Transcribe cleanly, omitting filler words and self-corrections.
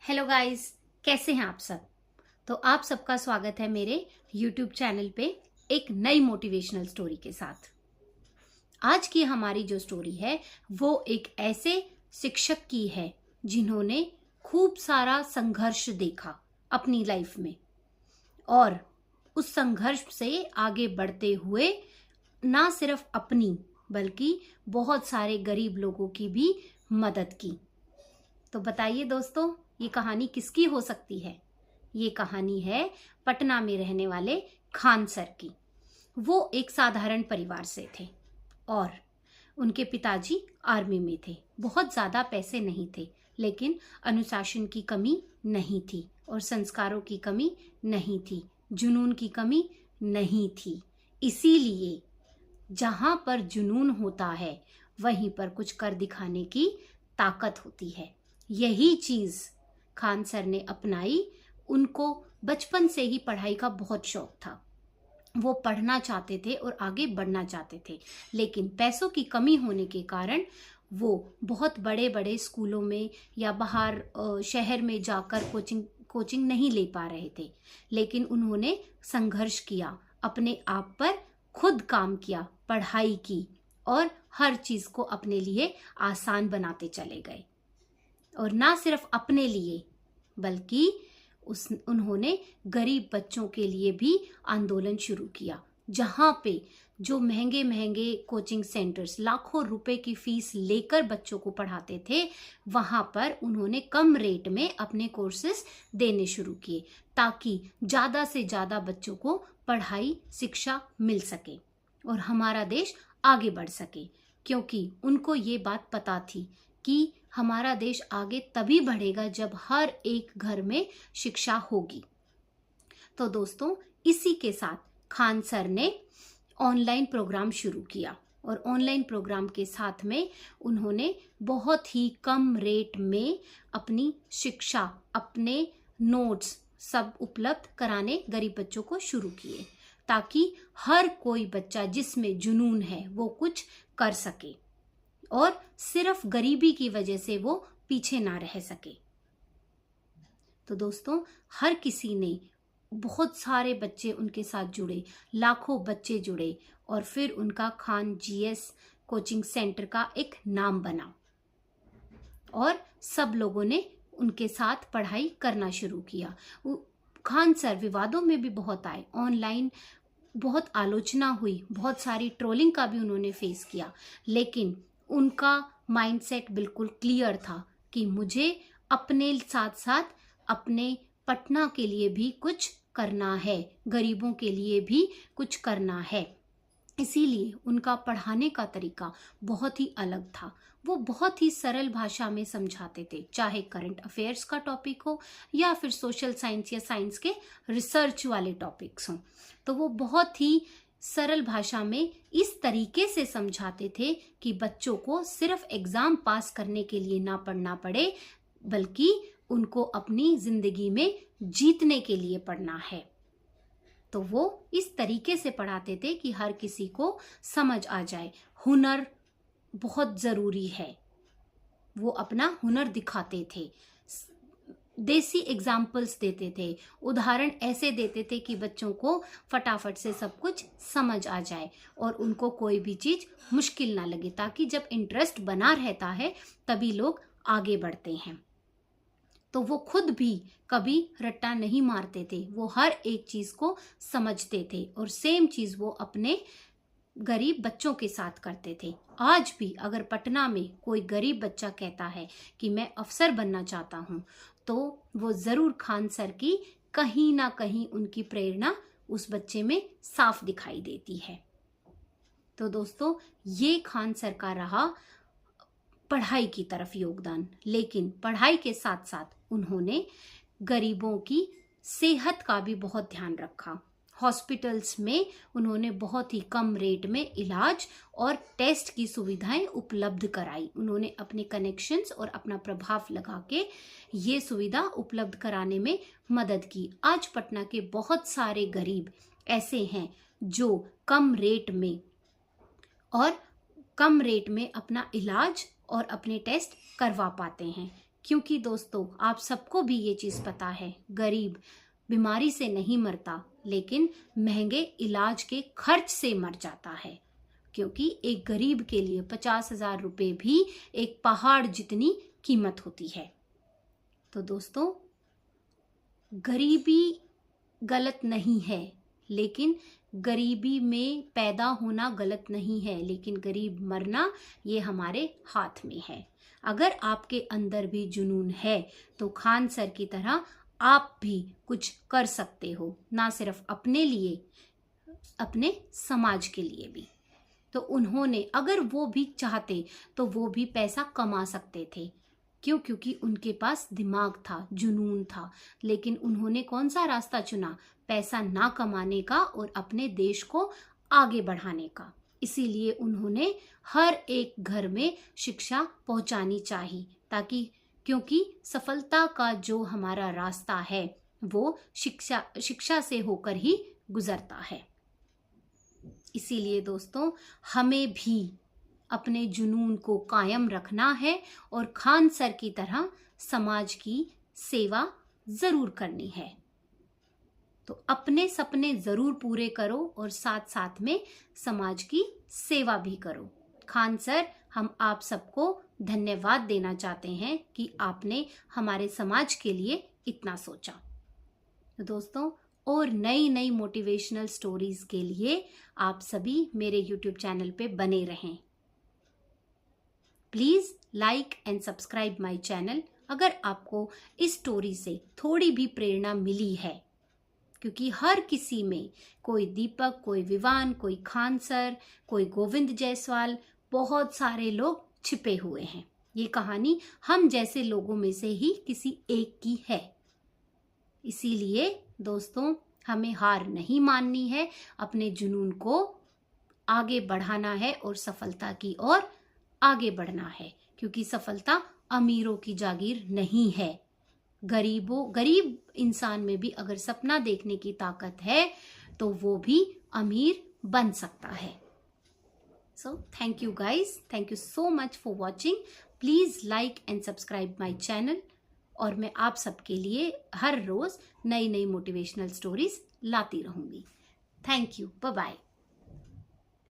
Hello guys, कैसे हैं आप सब। तो आप सबका स्वागत है मेरे YouTube चैनल पे एक नई मोटिवेशनल स्टोरी के साथ। आज की हमारी जो स्टोरी है वो एक ऐसे शिक्षक की है जिन्होंने खूब सारा संघर्ष देखा अपनी लाइफ में और उस संघर्ष से आगे बढ़ते हुए ना सिर्फ अपनी बल्कि बहुत सारे गरीब लोगों की भी मदद की। तो बताइए दोस्तों, ये कहानी किसकी हो सकती है। ये कहानी है पटना में रहने वाले खान सर की। वो एक साधारण परिवार से थे और उनके पिताजी आर्मी में थे। बहुत ज़्यादा पैसे नहीं थे, लेकिन अनुशासन की कमी नहीं थी और संस्कारों की कमी नहीं थी, जुनून की कमी नहीं थी। इसीलिए जहाँ पर जुनून होता है वहीं पर कुछ कर दिखाने की ताकत होती है। यही चीज़ खान सर ने अपनाई। उनको बचपन से ही पढ़ाई का बहुत शौक था। वो पढ़ना चाहते थे और आगे बढ़ना चाहते थे, लेकिन पैसों की कमी होने के कारण वो बहुत बड़े बड़े स्कूलों में या बाहर शहर में जाकर कोचिंग नहीं ले पा रहे थे। लेकिन उन्होंने संघर्ष किया, अपने आप पर खुद काम किया, पढ़ाई की और हर चीज़ को अपने लिए आसान बनाते चले गए। और ना सिर्फ अपने लिए बल्कि उन्होंने गरीब बच्चों के लिए भी आंदोलन शुरू किया। जहाँ पे जो महंगे महंगे कोचिंग सेंटर्स लाखों रुपए की फीस लेकर बच्चों को पढ़ाते थे, वहाँ पर उन्होंने कम रेट में अपने कोर्सेज देने शुरू किए ताकि ज़्यादा से ज़्यादा बच्चों को पढ़ाई शिक्षा मिल सके और हमारा देश आगे बढ़ सके। क्योंकि उनको ये बात पता थी कि हमारा देश आगे तभी बढ़ेगा जब हर एक घर में शिक्षा होगी। तो दोस्तों, इसी के साथ खान सर ने ऑनलाइन प्रोग्राम शुरू किया और ऑनलाइन प्रोग्राम के साथ में उन्होंने बहुत ही कम रेट में अपनी शिक्षा, अपने नोट्स सब उपलब्ध कराने गरीब बच्चों को शुरू किए ताकि हर कोई बच्चा जिसमें जुनून है वो कुछ कर सके और सिर्फ गरीबी की वजह से वो पीछे ना रह सके। तो दोस्तों, हर किसी ने, बहुत सारे बच्चे उनके साथ जुड़े, लाखों बच्चे जुड़े और फिर उनका खान जीएस कोचिंग सेंटर का एक नाम बना और सब लोगों ने उनके साथ पढ़ाई करना शुरू किया। खान सर विवादों में भी बहुत आए, ऑनलाइन बहुत आलोचना हुई, बहुत सारी ट्रोलिंग का भी उन्होंने फेस किया, लेकिन उनका माइंडसेट बिल्कुल क्लियर था कि मुझे अपने साथ साथ अपने पटना के लिए भी कुछ करना है, गरीबों के लिए भी कुछ करना है। इसीलिए उनका पढ़ाने का तरीका बहुत ही अलग था। वो बहुत ही सरल भाषा में समझाते थे, चाहे करंट अफेयर्स का टॉपिक हो या फिर सोशल साइंस या साइंस के रिसर्च वाले टॉपिक्स हों। तो वो बहुत ही सरल भाषा में इस तरीके से समझाते थे कि बच्चों को सिर्फ एग्जाम पास करने के लिए ना पढ़ना पड़े, बल्कि उनको अपनी जिंदगी में जीतने के लिए पढ़ना है। तो वो इस तरीके से पढ़ाते थे कि हर किसी को समझ आ जाए। हुनर बहुत ज़रूरी है, वो अपना हुनर दिखाते थे, देसी एग्जाम्पल्स देते थे, उदाहरण ऐसे देते थे कि बच्चों को फटाफट से सब कुछ समझ आ जाए और उनको कोई भी चीज़ मुश्किल ना लगे, ताकि जब इंटरेस्ट बना रहता है तभी लोग आगे बढ़ते हैं। तो वो खुद भी कभी रट्टा नहीं मारते थे, वो हर एक चीज़ को समझते थे और सेम चीज़ वो अपने गरीब बच्चों के साथ करते थे। आज भी अगर पटना में कोई गरीब बच्चा कहता है कि मैं अफसर बनना चाहता हूँ, तो वो ज़रूर खान सर की कहीं ना कहीं उनकी प्रेरणा उस बच्चे में साफ दिखाई देती है। तो दोस्तों, ये खान सर का रहा पढ़ाई की तरफ योगदान, लेकिन पढ़ाई के साथ साथ उन्होंने गरीबों की सेहत का भी बहुत ध्यान रखा। हॉस्पिटल्स में उन्होंने बहुत ही कम रेट में इलाज और टेस्ट की सुविधाएं उपलब्ध कराई। उन्होंने अपने कनेक्शंस और अपना प्रभाव लगा के ये सुविधा उपलब्ध कराने में मदद की। आज पटना के बहुत सारे गरीब ऐसे हैं जो कम रेट में अपना इलाज और अपने टेस्ट करवा पाते हैं। क्योंकि दोस्तों आप सबको भी ये चीज पता है, गरीब बीमारी से नहीं मरता लेकिन महंगे इलाज के खर्च से मर जाता है, क्योंकि एक गरीब के लिए 50,000 रुपए भी एक पहाड़ जितनी कीमत होती है। तो दोस्तों गरीबी गलत नहीं है, लेकिन गरीबी में पैदा होना गलत नहीं है, लेकिन गरीब मरना ये हमारे हाथ में है। अगर आपके अंदर भी जुनून है तो खान सर की तरह आप भी कुछ कर सकते हो, ना सिर्फ अपने लिए, अपने समाज के लिए भी। तो उन्होंने अगर वो भी चाहते तो वो भी पैसा कमा सकते थे। क्यों? क्योंकि उनके पास दिमाग था, जुनून था। लेकिन उन्होंने कौन सा रास्ता चुना? पैसा ना कमाने का और अपने देश को आगे बढ़ाने का। इसीलिए उन्होंने हर एक घर में शिक्षा पहुंचानी चाहिए, ताकि क्योंकि सफलता का जो हमारा रास्ता है वो शिक्षा से होकर ही गुजरता है। इसीलिए दोस्तों हमें भी अपने जुनून को कायम रखना है और खान सर की तरह समाज की सेवा जरूर करनी है। तो अपने सपने जरूर पूरे करो और साथ साथ में समाज की सेवा भी करो। खान सर, हम आप सबको धन्यवाद देना चाहते हैं कि आपने हमारे समाज के लिए इतना सोचा। तो दोस्तों और नई नई मोटिवेशनल स्टोरीज के लिए आप सभी मेरे YouTube चैनल पे बने रहें। Please like and subscribe my channel अगर आपको इस स्टोरी से थोड़ी भी प्रेरणा मिली है, क्योंकि हर किसी में कोई दीपक, कोई विवान, कोई खान सर, कोई गोविंद जायसवाल, बहुत सारे लोग छिपे हुए हैं। ये कहानी हम जैसे लोगों में से ही किसी एक की है। इसीलिए दोस्तों हमें हार नहीं माननी है, अपने जुनून को आगे बढ़ाना है और सफलता की ओर आगे बढ़ना है, क्योंकि सफलता अमीरों की जागीर नहीं है। गरीब इंसान में भी अगर सपना देखने की ताकत है तो वो भी अमीर बन सकता है। So thank you guys, thank you so much for watching. Please like and subscribe my channel और मैं आप सबके लिए हर रोज नई नई मोटिवेशनल स्टोरीज लाती रहूंगी। Thank you, bye bye.